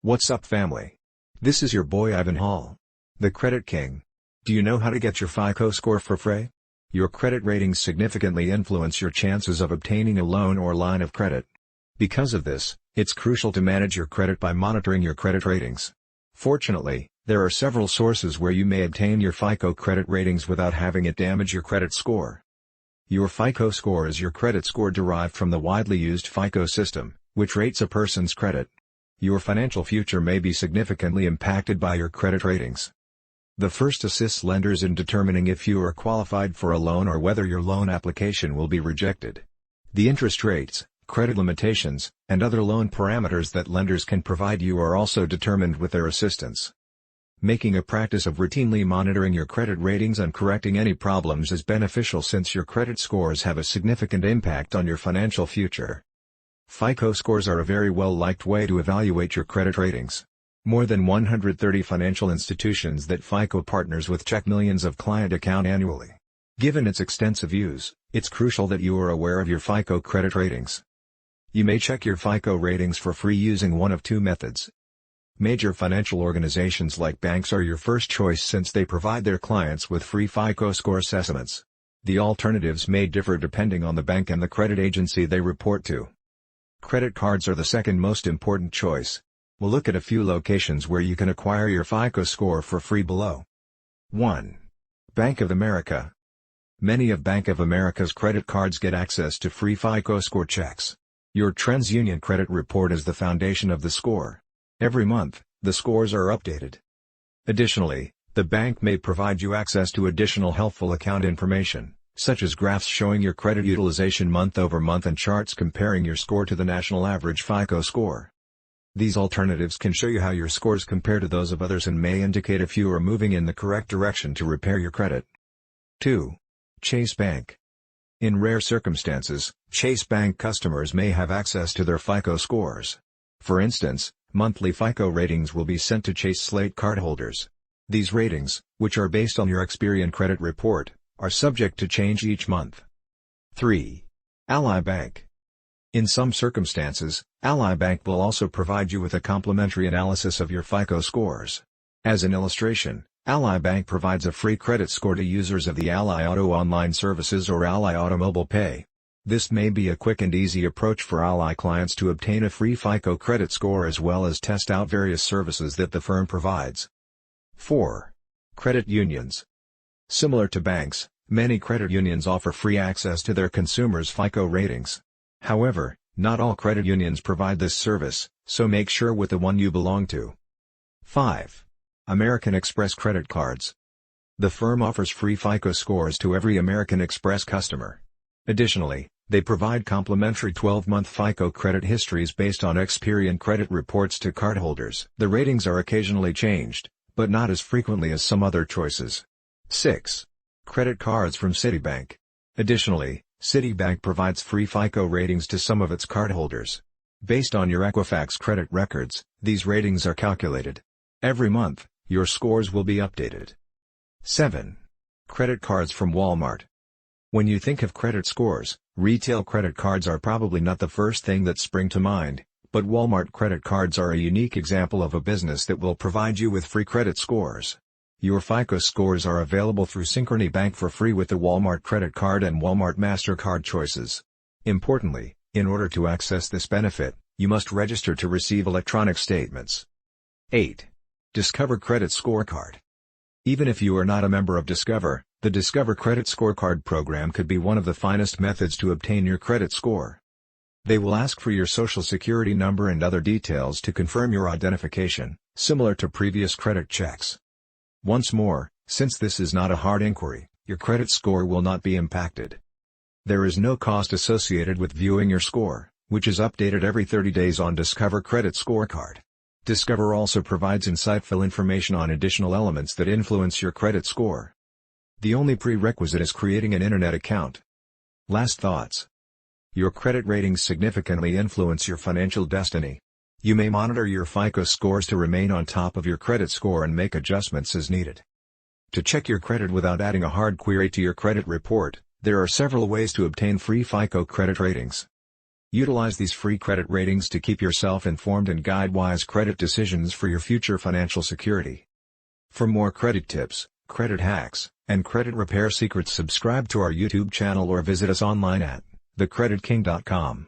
What's up, family? This is your boy Ivan Hall, the Credit King. Do you know how to get your FICO score for free? Your credit ratings significantly influence your chances of obtaining a loan or line of credit. Because of this, it's crucial to manage your credit by monitoring your credit ratings. Fortunately, there are several sources where you may obtain your FICO credit ratings without having it damage your credit score. Your FICO score is your credit score derived from the widely used FICO system, which rates a person's credit. Your financial future may be significantly impacted by your credit ratings. The first assists lenders in determining if you are qualified for a loan or whether your loan application will be rejected. The interest rates, credit limitations, and other loan parameters that lenders can provide you are also determined with their assistance. Making a practice of routinely monitoring your credit ratings and correcting any problems is beneficial since your credit scores have a significant impact on your financial future. FICO scores are a very well-liked way to evaluate your credit ratings. More than 130 financial institutions that FICO partners with check millions of client account annually. Given its extensive use, it's crucial that you are aware of your FICO credit ratings. You may check your FICO ratings for free using one of two methods. Major financial organizations like banks are your first choice since they provide their clients with free FICO score assessments. The alternatives may differ depending on the bank and the credit agency they report to. Credit cards are the second most important choice. We'll look at a few locations where you can acquire your FICO score for free below. 1. Bank of America. Many of Bank of America's credit cards get access to free FICO score checks. Your TransUnion credit report is the foundation of the score. Every month, the scores are updated. Additionally, the bank may provide you access to additional helpful account information, such as graphs showing your credit utilization month over month and charts comparing your score to the national average FICO score. These alternatives can show you how your scores compare to those of others and may indicate if you are moving in the correct direction to repair your credit. 2. Chase Bank. In rare circumstances, Chase Bank customers may have access to their FICO scores. For instance, monthly FICO ratings will be sent to Chase Slate cardholders. These ratings, which are based on your Experian credit report, are subject to change each month. 3. Ally Bank. In some circumstances, Ally Bank will also provide you with a complimentary analysis of your FICO scores. As an illustration, Ally Bank provides a free credit score to users of the Ally Auto online services or Ally Auto Mobile Pay. This may be a quick and easy approach for Ally clients to obtain a free FICO credit score as well as test out various services that the firm provides. 4. Credit unions. Similar to banks, many credit unions offer free access to their consumers' FICO ratings. However, not all credit unions provide this service, so make sure with the one you belong to. 5. American Express credit cards. The firm offers free FICO scores to every American Express customer. Additionally, they provide complimentary 12-month FICO credit histories based on Experian credit reports to cardholders. The ratings are occasionally changed, but not as frequently as some other choices. 6. Credit cards from Citibank. Additionally, Citibank provides free FICO ratings to some of its cardholders. Based on your Equifax credit records, these ratings are calculated. Every month, your scores will be updated. 7. Credit cards from Walmart. When you think of credit scores, retail credit cards are probably not the first thing that spring to mind, but Walmart credit cards are a unique example of a business that will provide you with free credit scores. Your FICO scores are available through Synchrony Bank for free with the Walmart credit card and Walmart MasterCard choices. Importantly, in order to access this benefit, you must register to receive electronic statements. 8. Discover Credit Scorecard. Even if you are not a member of Discover, the Discover Credit Scorecard program could be one of the finest methods to obtain your credit score. They will ask for your social security number and other details to confirm your identification, similar to previous credit checks. Once more, since this is not a hard inquiry, your credit score will not be impacted. There is no cost associated with viewing your score, which is updated every 30 days on Discover Credit Scorecard. Discover also provides insightful information on additional elements that influence your credit score. The only prerequisite is creating an internet account. Last thoughts. Your credit ratings significantly influence your financial destiny. You may monitor your FICO scores to remain on top of your credit score and make adjustments as needed. To check your credit without adding a hard query to your credit report, there are several ways to obtain free FICO credit ratings. Utilize these free credit ratings to keep yourself informed and guide wise credit decisions for your future financial security. For more credit tips, credit hacks, and credit repair secrets, subscribe to our YouTube channel or visit us online at thecreditking.com.